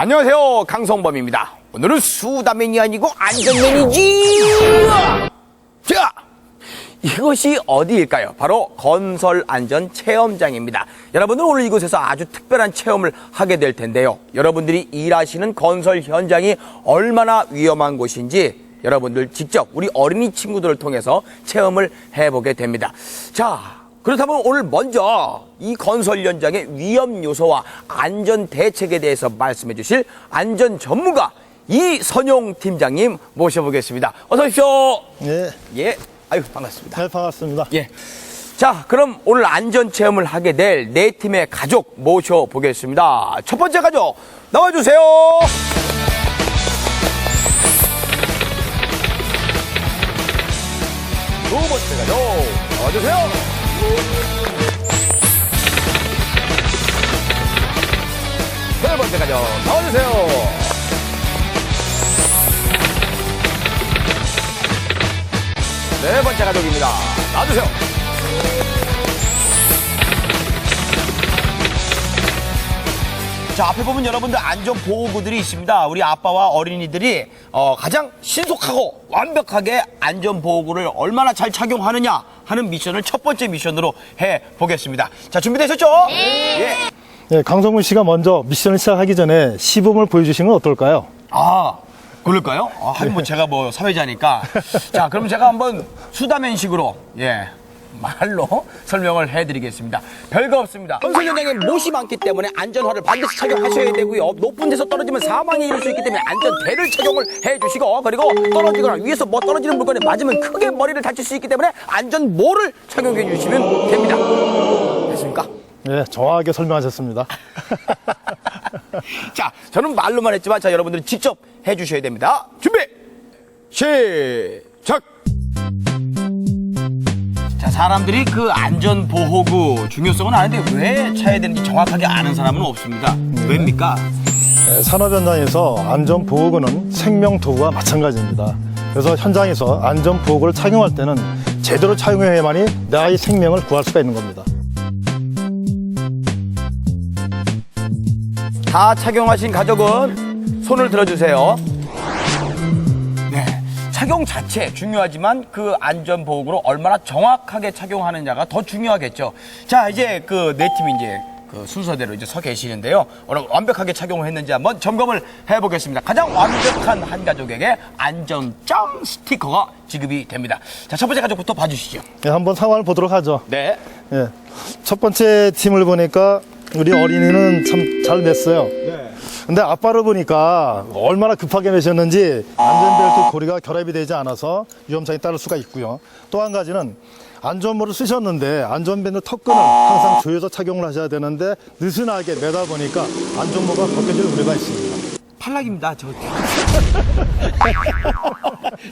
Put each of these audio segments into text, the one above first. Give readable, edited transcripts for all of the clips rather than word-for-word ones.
안녕하세요, 강성범입니다. 오늘은 수다맨이 아니고 안전맨이지. 자, 이것이 어디일까요? 바로 건설안전체험장입니다. 여러분들 오늘 이곳에서 아주 특별한 체험을 하게 될 텐데요. 여러분들이 일하시는 건설 현장이 얼마나 위험한 곳인지 여러분들 직접 우리 어린이 친구들을 통해서 체험을 해보게 됩니다. 자, 그렇다면 오늘 먼저 이 건설 현장의 위험 요소와 안전 대책에 대해서 말씀해 주실 안전 전문가 이선용 팀장님 모셔보겠습니다. 어서 오십시오. 예. 예. 아유, 반갑습니다. 네, 반갑습니다. 예. 자, 그럼 오늘 안전 체험을 하게 될 네 팀의 가족 모셔보겠습니다. 첫 번째 가족 나와주세요. 두 번째 가족 나와주세요. 세 번째 가족 나와주세요. 네 번째 가족입니다. 나와주세요. 자, 앞에 보면 여러분들 안전보호구들이 있습니다. 우리 아빠와 어린이들이 가장 신속하고 완벽하게 안전보호구를 얼마나 잘 착용하느냐 하는 미션을 첫 번째 미션으로 해보겠습니다. 자, 준비되셨죠? 네. 예. 예, 강성문 씨가 먼저 미션을 시작하기 전에 시범을 보여주시면 어떨까요? 아, 그럴까요? 하긴 뭐 제가 뭐 사회자니까. 자, 그럼 제가 한번 수다맨식으로, 예, 말로 설명을 해드리겠습니다. 별거 없습니다. 건설 현장에 못이 많기 때문에 안전화를 반드시 착용하셔야 되고요. 높은 데서 떨어지면 사망이 이를 수 있기 때문에 안전대를 착용을 해주시고, 그리고 떨어지거나 위에서 뭐 떨어지는 물건에 맞으면 크게 머리를 다칠 수 있기 때문에 안전모를 착용해 주시면 됩니다. 됐습니까? 예, 정확하게 설명하셨습니다. 자, 저는 말로만 했지만 자, 여러분들은 직접 해주셔야 됩니다. 준비 시작. 자, 사람들이 그 안전보호구 중요성은 아는데 왜 차야 되는지 정확하게 아는 사람은 없습니다. 왜입니까? 예, 산업 현장에서 안전보호구는 생명도구와 마찬가지입니다. 그래서 현장에서 안전보호구를 착용할 때는 제대로 착용해야만이 나의 생명을 구할 수가 있는 겁니다. 다 착용하신 가족은 손을 들어주세요. 네, 착용 자체 중요하지만 그 안전보호구를 얼마나 정확하게 착용하느냐가 더 중요하겠죠. 자, 이제 그 네 팀이 이제 그 순서대로 이제 서 계시는데요. 오늘 완벽하게 착용을 했는지 한번 점검을 해보겠습니다. 가장 완벽한 한 가족에게 안전짱 스티커가 지급이 됩니다. 자, 첫 번째 가족부터 봐주시죠. 예, 한번 상황을 보도록 하죠. 네. 예, 첫 번째 팀을 보니까 우리 어린이는 참 잘 맸어요. 네. 근데 아빠를 보니까 얼마나 급하게 매셨는지 안전벨트 고리가 결합이 되지 않아서 위험성이 따를 수가 있고요. 또 한 가지는 안전모를 쓰셨는데 안전벨트 턱끈을 항상 조여서 착용을 하셔야 되는데 느슨하게 매다 보니까 안전모가 벗겨질 우려가 있습니다. 탈락입니다. 저.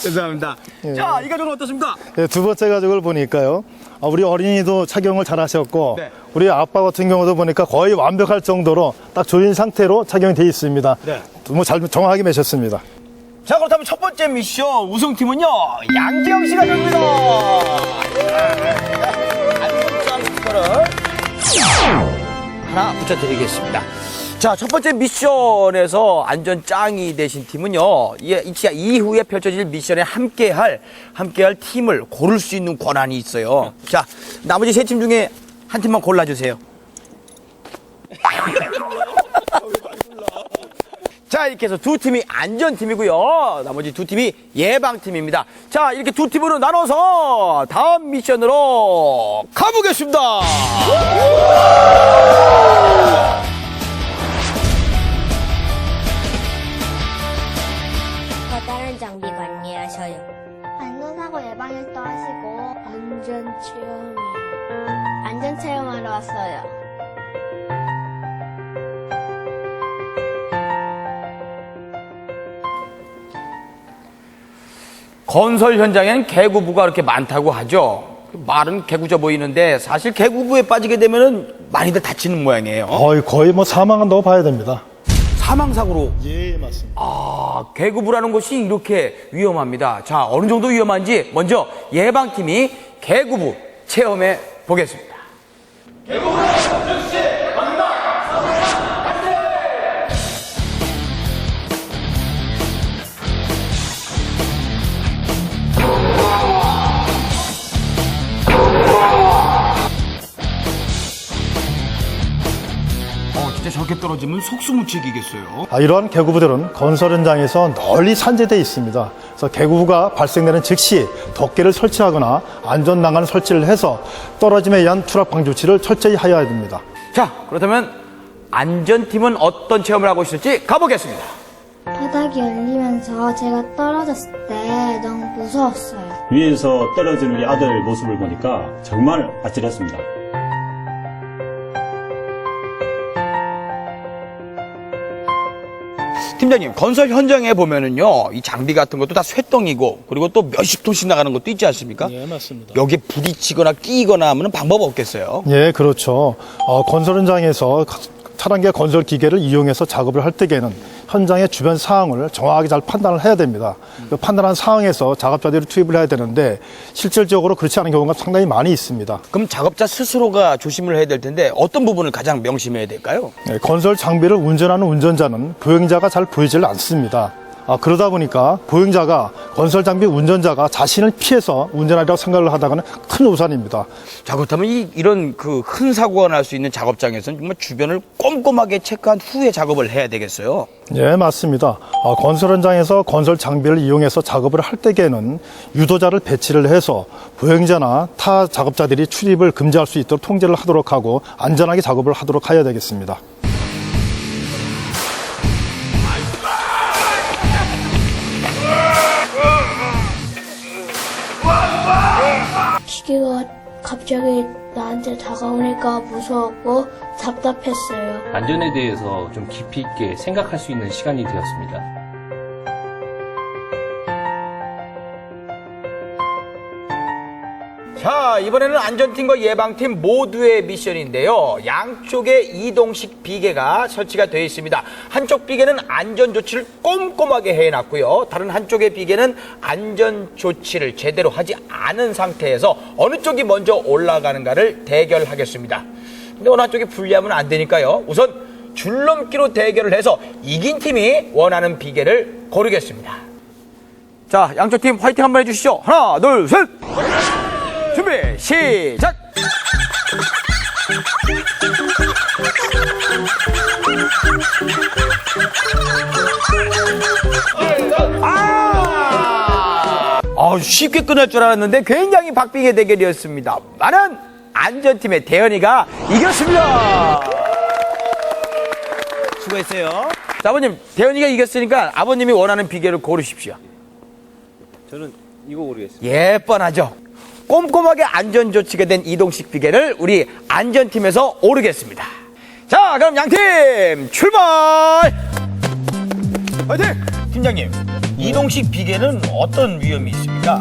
죄송합니다. 예. 자, 이 가족은 어떻습니까? 예, 두 번째 가족을 보니까요. 우리 어린이도 착용을 잘 하셨고 네. 우리 아빠 같은 경우도 보니까 거의 완벽할 정도로 딱 조인 상태로 착용이 되어 있습니다. 네. 뭐 잘 정확하게 매셨습니다. 자, 그렇다면 첫 번째 미션 우승팀은요, 양지영 씨 가족입니다. 안전장 스티커를 하나 붙여드리겠습니다. 자, 첫 번째 미션에서 안전짱이 되신 팀은요, 이후에 펼쳐질 미션에 함께할 팀을 고를 수 있는 권한이 있어요. 자, 나머지 세 팀 중에 한 팀만 골라주세요. 자, 이렇게 해서 두 팀이 안전팀이고요. 나머지 두 팀이 예방팀입니다. 자, 이렇게 두 팀으로 나눠서 다음 미션으로 가보겠습니다. 다른 장비 관리하셔요. 안전사고 예방일도 하시고 안전체험이요. 안전체험하러 왔어요. 건설 현장에는 개구부가 그렇게 많다고 하죠. 말은 개구져 보이는데 사실 개구부에 빠지게 되면은 많이들 다치는 모양이에요. 거의 뭐 사망한다고 봐야 됩니다. 사망사고로. 예, 맞습니다. 아, 개구부라는 것이 이렇게 위험합니다. 자, 어느 정도 위험한지 먼저 예방팀이 개구부 체험해 보겠습니다. 개구부 떨어지면 속수무책이겠어요. 이러한 개구부들은 건설 현장에서 널리 산재되어 있습니다. 그래서 개구부가 발생되는 즉시 덮개를 설치하거나 안전난간을 설치를 해서 떨어짐에 의한 추락 방지 조치를 철저히 하여야 됩니다. 자, 그렇다면 안전팀은 어떤 체험을 하고 있을지 가보겠습니다. 바닥이 열리면서 제가 떨어졌을 때 너무 무서웠어요. 위에서 떨어지는 우리 아들 모습을 보니까 정말 아찔했습니다. 팀장님, 건설 현장에 보면은요, 이 장비 같은 것도 다 쇠덩이고, 그리고 또 몇십 톤씩 나가는 것도 있지 않습니까? 예, 맞습니다. 여기에 부딪히거나 끼거나 하면 방법 없겠어요. 예, 그렇죠. 건설 현장에서 차량계 건설 기계를 이용해서 작업을 할 때에는 현장의 주변 상황을 정확하게 잘 판단을 해야 됩니다. 그 판단한 상황에서 작업자들이 투입을 해야 되는데 실질적으로 그렇지 않은 경우가 상당히 많이 있습니다. 그럼 작업자 스스로가 조심을 해야 될 텐데 어떤 부분을 가장 명심해야 될까요? 네, 건설 장비를 운전하는 운전자는 보행자가 잘 보이질 않습니다. 그러다 보니까 보행자가 건설 장비 운전자가 자신을 피해서 운전하려고 생각을 하다가는 큰 오산입니다. 자, 그렇다면 이런 그 큰 사고가 날 수 있는 작업장에서는 정말 주변을 꼼꼼하게 체크한 후에 작업을 해야 되겠어요. 예, 맞습니다. 건설 현장에서 건설 장비를 이용해서 작업을 할 때에는 유도자를 배치를 해서 보행자나 타 작업자들이 출입을 금지할 수 있도록 통제를 하도록 하고 안전하게 작업을 하도록 해야 되겠습니다. 기계가 갑자기 나한테 다가오니까 무서웠고 답답했어요. 안전에 대해서 좀 깊이 있게 생각할 수 있는 시간이 되었습니다. 자, 이번에는 안전팀과 예방팀 모두의 미션인데요. 양쪽에 이동식 비계가 설치가 되어 있습니다. 한쪽 비계는 안전조치를 꼼꼼하게 해놨고요. 다른 한쪽의 비계는 안전조치를 제대로 하지 않은 상태에서 어느 쪽이 먼저 올라가는가를 대결하겠습니다. 근데 어느 한쪽이 불리하면 안 되니까요. 우선 줄넘기로 대결을 해서 이긴 팀이 원하는 비계를 고르겠습니다. 자, 양쪽 팀 화이팅 한번 해주시죠. 하나, 둘, 셋! 준비, 시작! 쉽게 끝날 줄 알았는데 굉장히 박빙의 대결이었습니다. 나는 안전팀의 대현이가 이겼습니다. 수고했어요. 자, 아버님, 대현이가 이겼으니까 아버님이 원하는 비계를 고르십시오. 저는 이거 고르겠습니다. 예, 뻔하죠. 꼼꼼하게 안전조치가 된 이동식 비계를 우리 안전팀에서 오르겠습니다. 자, 그럼 양팀 출발! 화이팅! 팀장님, 이동식 비계는 어떤 위험이 있습니까?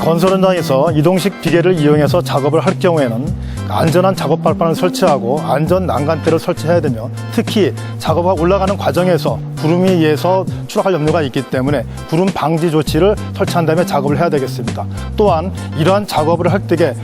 건설 현장에서 이동식 비계를 이용해서 작업을 할 경우에는 안전한 작업 발판을 설치하고 안전 난간대를 설치해야 되며 특히 작업하고 올라가는 과정에서 구름에 의해서 추락할 염려가 있기 때문에 구름 방지 조치를 설치한 다음에 작업을 해야 되겠습니다. 또한 이러한 작업을 할 때에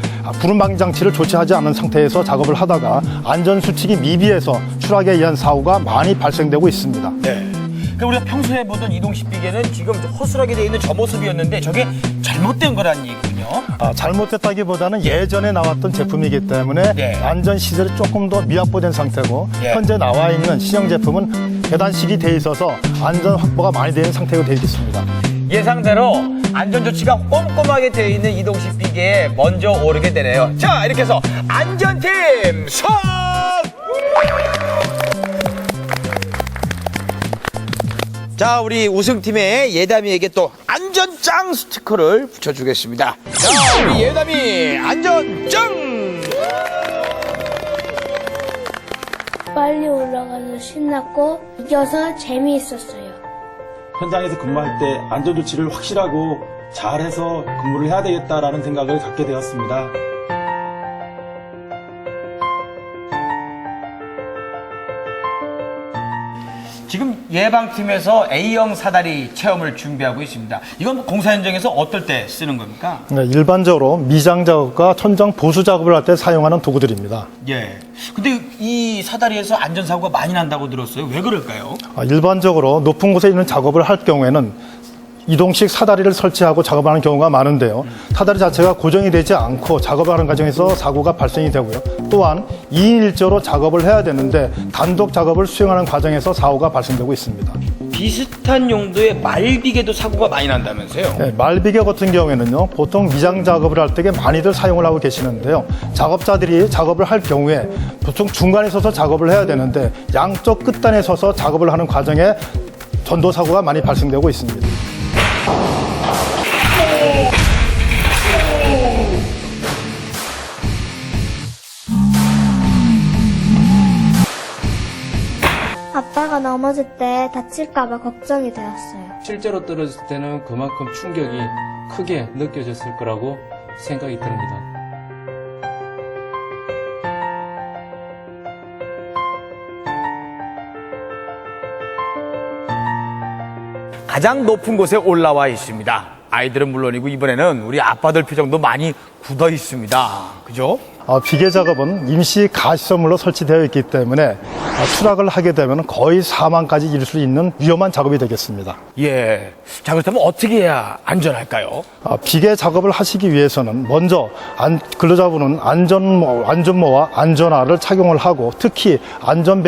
구름 방지 장치를 조치하지 않은 상태에서 작업을 하다가 안전 수칙이 미비해서 추락에 의한 사고가 많이 발생되고 있습니다. 네. 그러니까 우리가 평소에 보던 이동식 비계는 지금 허술하게 되어 있는 저 모습이었는데 저게 잘못된 거란 얘기군요. 잘못됐다기보다는 예전에 나왔던 제품이기 때문에 네. 안전 시설이 조금 더 미확보된 상태고 예. 현재 나와 있는 신형 제품은 계단식이 돼 있어서 안전 확보가 많이 되는 상태로 되어 있습니다. 예상대로 안전조치가 꼼꼼하게 되어 있는 이동식 비계에 먼저 오르게 되네요. 자, 이렇게 해서 안전팀 선! 자, 우리 우승팀의 예담이에게 또 안전짱 스티커를 붙여주겠습니다. 자, 우리 예담이 안전짱! 빨리 올라가서 신났고 이겨서 재미있었어요. 현장에서 근무할 때 안전조치를 확실하고 잘해서 근무를 해야 되겠다라는 생각을 갖게 되었습니다. 지금 예방팀에서 A형 사다리 체험을 준비하고 있습니다. 이건 공사 현장에서 어떨 때 쓰는 겁니까? 네, 일반적으로 미장 작업과 천장 보수 작업을 할 때 사용하는 도구들입니다. 예. 근데 이 사다리에서 안전사고가 많이 난다고 들었어요. 왜 그럴까요? 일반적으로 높은 곳에 있는 작업을 할 경우에는 이동식 사다리를 설치하고 작업하는 경우가 많은데요. 사다리 자체가 고정이 되지 않고 작업하는 과정에서 사고가 발생이 되고요. 또한 2인 1조로 작업을 해야 되는데 단독 작업을 수행하는 과정에서 사고가 발생되고 있습니다. 비슷한 용도의 말비계도 사고가 많이 난다면서요? 네, 말비계 같은 경우에는요, 보통 미장 작업을 할 때 많이들 사용을 하고 계시는데요. 작업자들이 작업을 할 경우에 보통 중간에 서서 작업을 해야 되는데 양쪽 끝단에 서서 작업을 하는 과정에 전도 사고가 많이 발생되고 있습니다. 아빠가 넘어질 때 다칠까봐 걱정이 되었어요. 실제로 떨어졌을 때는 그만큼 충격이 크게 느껴졌을 거라고 생각이 듭니다. 가장 높은 곳에 올라와 있습니다. 아이들은 물론이고 이번에는 우리 아빠들 표정도 많이 굳어 있습니다. 그죠? 비계 작업은 임시 가시설물로 설치되어 있기 때문에 추락을 하게 되면 거의 사망까지 이를 수 있는 위험한 작업이 되겠습니다. 예. 자, 그렇다면 어떻게 해야 안전할까요? 비계 작업을 하시기 위해서는 먼저 근로자분은 안전모와 안전화를 착용을 하고 특히 안전벨트